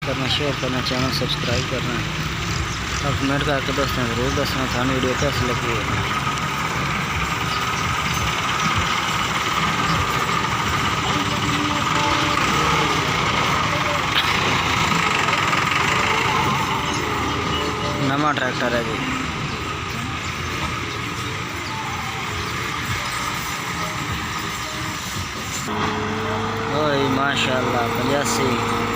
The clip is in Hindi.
करना, शेयर करना, चैनल सब्सक्राइब करना और कमेंट करके दोस्तों जरूर दसना थानू वीडियो कैसी लगी है। नवा ट्रैक्टर है जी। ओए माशाल्लाह 85